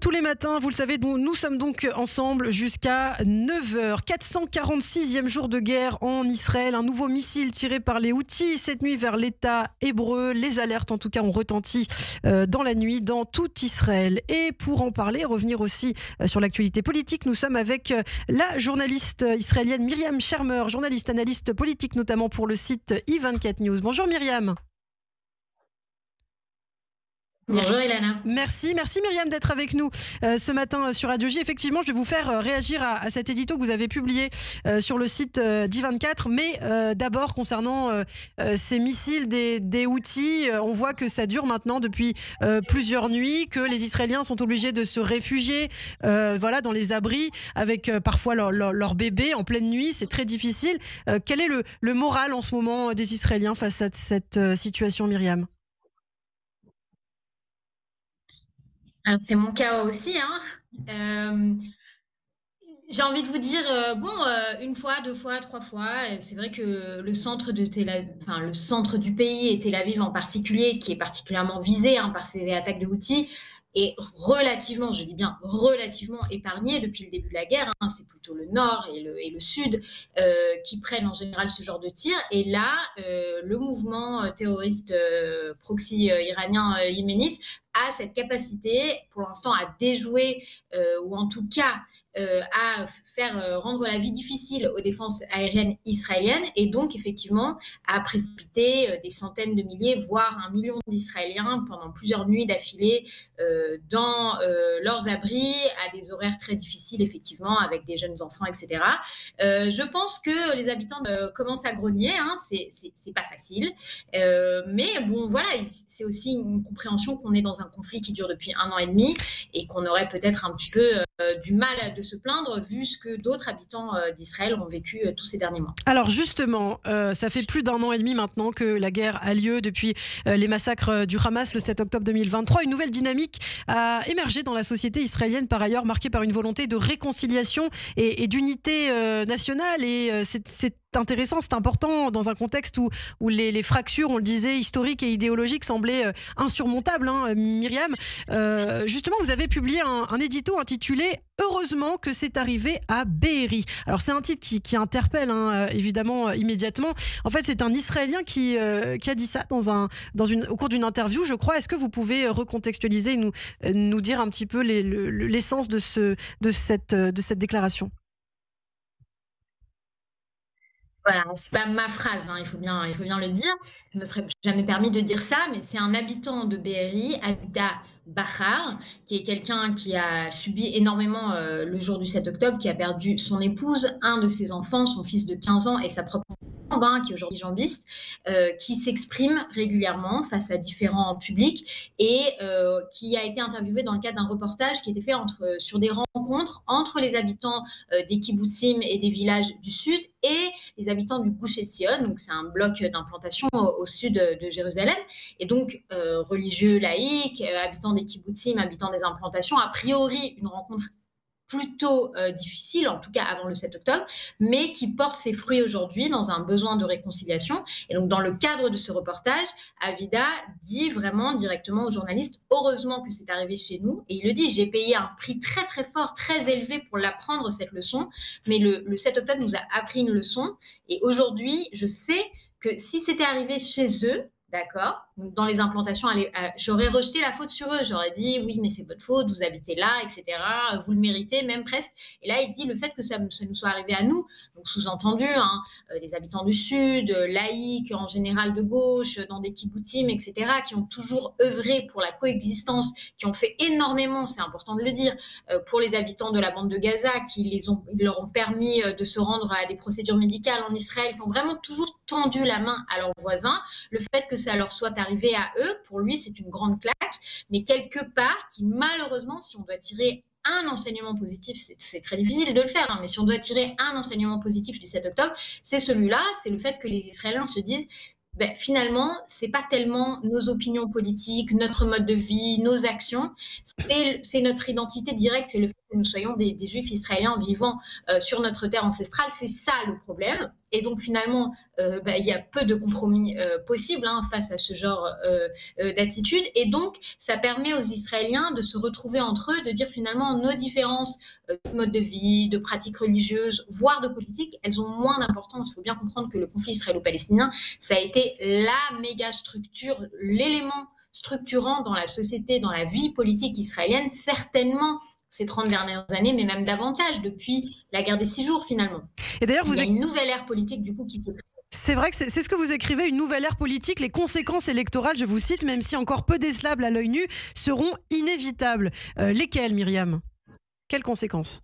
tous les matins, vous le savez, nous sommes donc ensemble jusqu'à 9h. 446e jour de guerre en Israël. Un nouveau missile tiré par les Houthis cette nuit vers l'État hébreu. Les alertes, en tout cas, ont retenti dans la nuit dans tout Israël. Et pour en parler, revenir aussi sur l'actualité politique, nous sommes avec la journaliste israélienne Myriam Shermer, journaliste analyste politique, notamment pour le site i24 News. Bonjour Myriam. Bonjour Ilana. Merci Myriam d'être avec nous ce matin sur Radio J. Effectivement, je vais vous faire réagir à cet édito que vous avez publié sur le site d'I24. Mais d'abord, concernant ces missiles des Houthis, on voit que ça dure maintenant depuis plusieurs nuits, que les Israéliens sont obligés de se réfugier dans les abris avec parfois leur bébé en pleine nuit. C'est très difficile. Quel est le moral en ce moment des Israéliens face à cette situation, Myriam ? Alors, c'est mon cas aussi, hein. J'ai envie de vous dire, une fois, deux fois, trois fois, c'est vrai que le centre de le centre du pays et Tel Aviv en particulier, qui est particulièrement visé par ces attaques de Houthis, est relativement, je dis bien relativement épargné depuis le début de la guerre. C'est plutôt le nord et le sud qui prennent en général ce genre de tir. Et là, le mouvement terroriste proxy iranien yéménite a cette capacité, pour l'instant, à déjouer ou en tout cas à faire rendre la vie difficile aux défenses aériennes israéliennes et donc effectivement à précipiter des centaines de milliers, voire 1 million d'Israéliens pendant plusieurs nuits d'affilée dans leurs abris à des horaires très difficiles, effectivement, avec des jeunes enfants, etc. Je pense que les habitants commencent à grogner, c'est pas facile, mais bon, voilà, c'est aussi une compréhension qu'on est dans un conflit qui dure depuis 1 an et demi et qu'on aurait peut-être un petit peu du mal de se plaindre vu ce que d'autres habitants d'Israël ont vécu tous ces derniers mois. Alors justement, ça fait plus d'1 an et demi maintenant que la guerre a lieu depuis les massacres du Hamas le 7 octobre 2023. Une nouvelle dynamique a émergé dans la société israélienne, par ailleurs marquée par une volonté de réconciliation et d'unité nationale. Et c'est intéressant, c'est important dans un contexte où les fractures, on le disait, historiques et idéologiques semblaient insurmontables. Myriam, justement, vous avez publié un édito intitulé « Heureusement que c'est arrivé à Be'eri ». Alors c'est un titre qui interpelle évidemment immédiatement. En fait, c'est un Israélien qui a dit ça au cours d'une interview, je crois. Est-ce que vous pouvez recontextualiser et nous dire un petit peu l'essence de cette déclaration ? Voilà, c'est pas ma phrase, il faut bien le dire. Je me serais jamais permis de dire ça, mais c'est un habitant de Be'eri, Abida Bahar, qui est quelqu'un qui a subi énormément le jour du 7 octobre, qui a perdu son épouse, un de ses enfants, son fils de 15 ans et sa propre qui est aujourd'hui jambiste, qui s'exprime régulièrement face à différents publics et qui a été interviewé dans le cadre d'un reportage qui a été fait sur des rencontres entre les habitants des kibbutzim et des villages du sud et les habitants du Gush Etzion, donc c'est un bloc d'implantation au sud de Jérusalem, et donc religieux, laïcs, habitants des kibbutzim, habitants des implantations, a priori une rencontre plutôt difficile, en tout cas avant le 7 octobre, mais qui porte ses fruits aujourd'hui dans un besoin de réconciliation. Et donc, dans le cadre de ce reportage, Avida dit vraiment directement aux journalistes « Heureusement que c'est arrivé chez nous ». Et il le dit « J'ai payé un prix très, très fort, très élevé pour l'apprendre, cette leçon, mais le 7 octobre nous a appris une leçon. Et aujourd'hui, je sais que si c'était arrivé chez eux, d'accord. Donc, dans les implantations, j'aurais rejeté la faute sur eux. J'aurais dit, oui, mais c'est votre faute, vous habitez là, etc. Vous le méritez, même presque. Et là, il dit le fait que ça nous soit arrivé à nous, donc sous-entendu, les habitants du Sud, laïcs, en général de gauche, dans des kibbutzim, etc., qui ont toujours œuvré pour la coexistence, qui ont fait énormément, c'est important de le dire, pour les habitants de la bande de Gaza, ils leur ont permis de se rendre à des procédures médicales en Israël, qui ont vraiment toujours tendu la main à leurs voisins. Le fait que ça leur soit arrivé à eux, pour lui, c'est une grande claque, mais quelque part, qui malheureusement, si on doit tirer un enseignement positif, c'est très difficile de le faire, mais si on doit tirer un enseignement positif du 7 octobre, c'est celui-là, c'est le fait que les Israéliens se disent finalement, c'est pas tellement nos opinions politiques, notre mode de vie, nos actions, c'est notre identité directe, c'est le fait que nous soyons des juifs israéliens vivant sur notre terre ancestrale. C'est ça le problème. Et donc finalement, il y a peu de compromis possibles face à ce genre d'attitude. Et donc, ça permet aux Israéliens de se retrouver entre eux, de dire finalement nos différences de mode de vie, de pratiques religieuses, voire de politique, elles ont moins d'importance. Il faut bien comprendre que le conflit israélo-palestinien, ça a été la méga structure, l'élément structurant dans la société, dans la vie politique israélienne, certainement ces 30 dernières années, mais même davantage, depuis la guerre des 6 jours, finalement. Et d'ailleurs, il y a une nouvelle ère politique, du coup, qui se crée. C'est vrai que c'est ce que vous écrivez, une nouvelle ère politique. Les conséquences électorales, je vous cite, même si encore peu décelables à l'œil nu, seront inévitables. Lesquelles, Myriam? Quelles conséquences?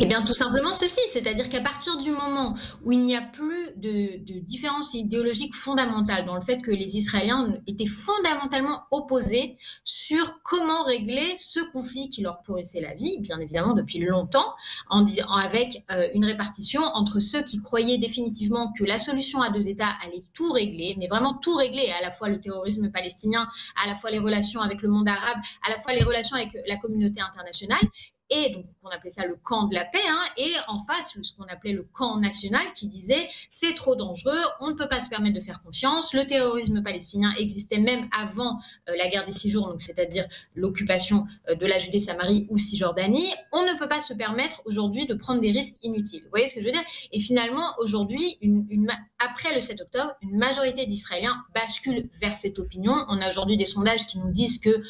Eh bien, tout simplement ceci, c'est-à-dire qu'à partir du moment où il n'y a plus de différence idéologique fondamentale dans le fait que les Israéliens étaient fondamentalement opposés sur comment régler ce conflit qui leur pourrissait la vie, bien évidemment depuis longtemps, avec une répartition entre ceux qui croyaient définitivement que la solution à 2 États allait tout régler, mais vraiment tout régler, à la fois le terrorisme palestinien, à la fois les relations avec le monde arabe, à la fois les relations avec la communauté internationale. Et donc, on appelait ça le camp de la paix, et en face, ce qu'on appelait le camp national qui disait c'est trop dangereux, on ne peut pas se permettre de faire confiance, le terrorisme palestinien existait même avant la guerre des 6 jours, donc c'est-à-dire l'occupation de la Judée-Samarie ou Cisjordanie, on ne peut pas se permettre aujourd'hui de prendre des risques inutiles. Vous voyez ce que je veux dire? Et finalement, aujourd'hui, après le 7 octobre, une majorité d'Israéliens bascule vers cette opinion. On a aujourd'hui des sondages qui nous disent que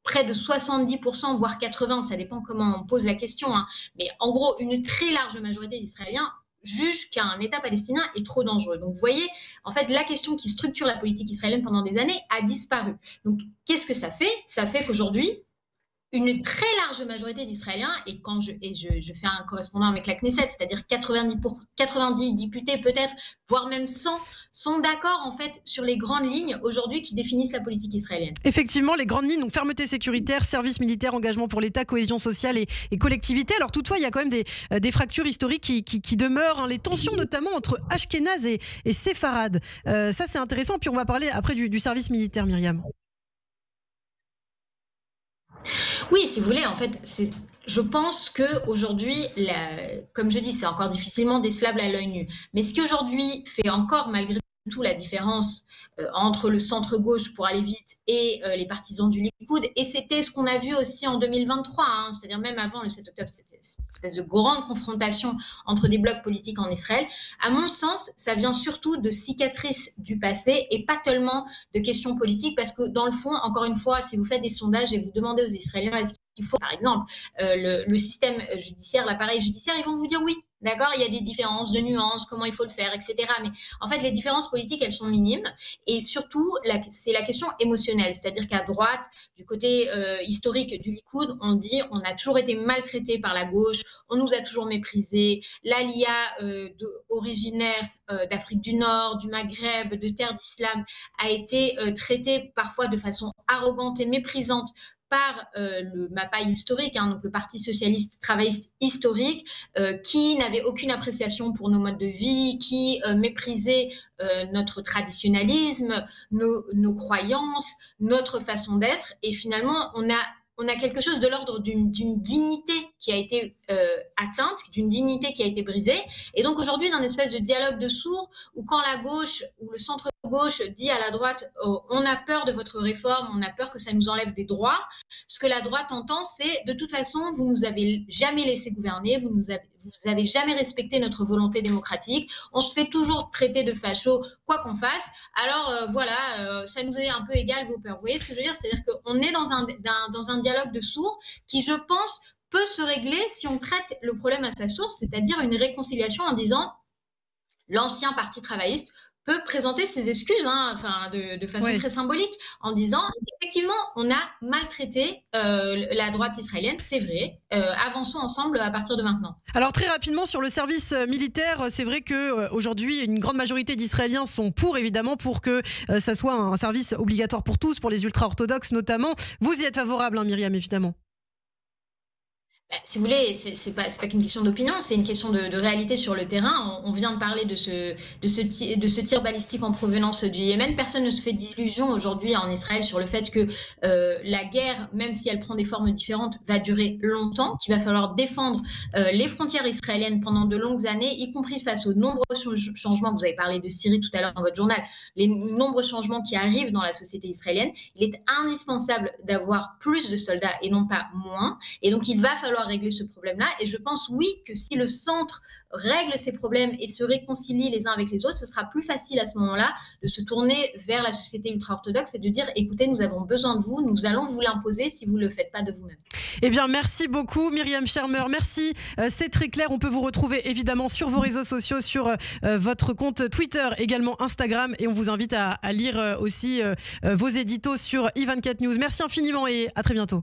près de 70%, voire 80%, ça dépend comment on pose la question, mais en gros, une très large majorité d'Israéliens jugent qu'un État palestinien est trop dangereux. Donc, vous voyez, en fait, la question qui structure la politique israélienne pendant des années a disparu. Donc, qu'est-ce que ça fait? Ça fait qu'aujourd'hui, une très large majorité d'Israéliens, et quand je fais un correspondant avec la Knesset, c'est-à-dire 90 députés peut-être, voire même 100, sont d'accord en fait sur les grandes lignes aujourd'hui qui définissent la politique israélienne. Effectivement, les grandes lignes, donc fermeté sécuritaire, service militaire, engagement pour l'État, cohésion sociale et collectivité. Alors toutefois, il y a quand même des fractures historiques qui demeurent, les tensions notamment entre Ashkénazes et séfarades. Ça c'est intéressant, puis on va parler après du service militaire, Myriam. Oui, si vous voulez, en fait, je pense qu'aujourd'hui, comme je dis, c'est encore difficilement décelable à l'œil nu. Mais ce qui aujourd'hui fait encore, malgré tout, la différence entre le centre-gauche pour aller vite et les partisans du Likoud, et c'était ce qu'on a vu aussi en 2023, c'est-à-dire même avant le 7 octobre, c'était une espèce de grande confrontation entre des blocs politiques en Israël. À mon sens, ça vient surtout de cicatrices du passé et pas tellement de questions politiques, parce que dans le fond, encore une fois, si vous faites des sondages et vous demandez aux Israéliens est-ce qu'il faut, par exemple, le système judiciaire, l'appareil judiciaire, ils vont vous dire oui. D'accord, il y a des différences de nuances, comment il faut le faire, etc. Mais en fait, les différences politiques, elles sont minimes. Et surtout, c'est la question émotionnelle. C'est-à-dire qu'à droite, du côté historique du Likoud, on dit on a toujours été maltraité par la gauche, on nous a toujours méprisés. L'Aliyah originaire d'Afrique du Nord, du Maghreb, de terre d'islam, a été traitée parfois de façon arrogante et méprisante par le MAPA historique, donc le Parti socialiste travailliste historique, qui n'avait aucune appréciation pour nos modes de vie, qui méprisait notre traditionnalisme, nos croyances, notre façon d'être. Et finalement, on a quelque chose de l'ordre d'une dignité qui a été atteinte, d'une dignité qui a été brisée. Et donc aujourd'hui, dans une espèce de dialogue de sourds, où quand la gauche ou le centre-gauche dit à la droite on a peur de votre réforme, on a peur que ça nous enlève des droits, ce que la droite entend, c'est de toute façon, vous nous avez jamais laissé gouverner, vous avez jamais respecté notre volonté démocratique, on se fait toujours traiter de fachos, quoi qu'on fasse, alors ça nous est un peu égal vos peurs. Vous voyez ce que je veux dire? C'est-à-dire qu'on est dans un dialogue de sourds qui, je pense, peut se régler si on traite le problème à sa source, c'est-à-dire une réconciliation en disant l'ancien parti travailliste peut présenter ses excuses de façon très symbolique en disant effectivement on a maltraité la droite israélienne, c'est vrai, avançons ensemble à partir de maintenant. Alors très rapidement sur le service militaire, c'est vrai qu'aujourd'hui une grande majorité d'Israéliens sont évidemment pour que ça soit un service obligatoire pour tous, pour les ultra-orthodoxes notamment. Vous y êtes favorable, Myriam, évidemment? Bah, si vous voulez, c'est pas qu'une question d'opinion, c'est une question de réalité sur le terrain. On vient de parler de ce tir balistique en provenance du Yémen. Personne ne se fait d'illusions aujourd'hui en Israël sur le fait que la guerre, même si elle prend des formes différentes, va durer longtemps, qu'il va falloir défendre les frontières israéliennes pendant de longues années, y compris face aux nombreux changements. Vous avez parlé de Syrie tout à l'heure dans votre journal, les nombreux changements qui arrivent dans la société israélienne. Il est indispensable d'avoir plus de soldats et non pas moins. Et donc, il va falloir régler ce problème-là. Et je pense, oui, que si le centre règle ces problèmes et se réconcilie les uns avec les autres, ce sera plus facile à ce moment-là de se tourner vers la société ultra-orthodoxe et de dire, écoutez, nous avons besoin de vous, nous allons vous l'imposer si vous ne le faites pas de vous-même. Eh bien, merci beaucoup, Myriam Shermer. Merci, c'est très clair. On peut vous retrouver évidemment sur vos réseaux sociaux, sur votre compte Twitter, également Instagram. Et on vous invite à lire aussi vos éditos sur i24 News. Merci infiniment et à très bientôt.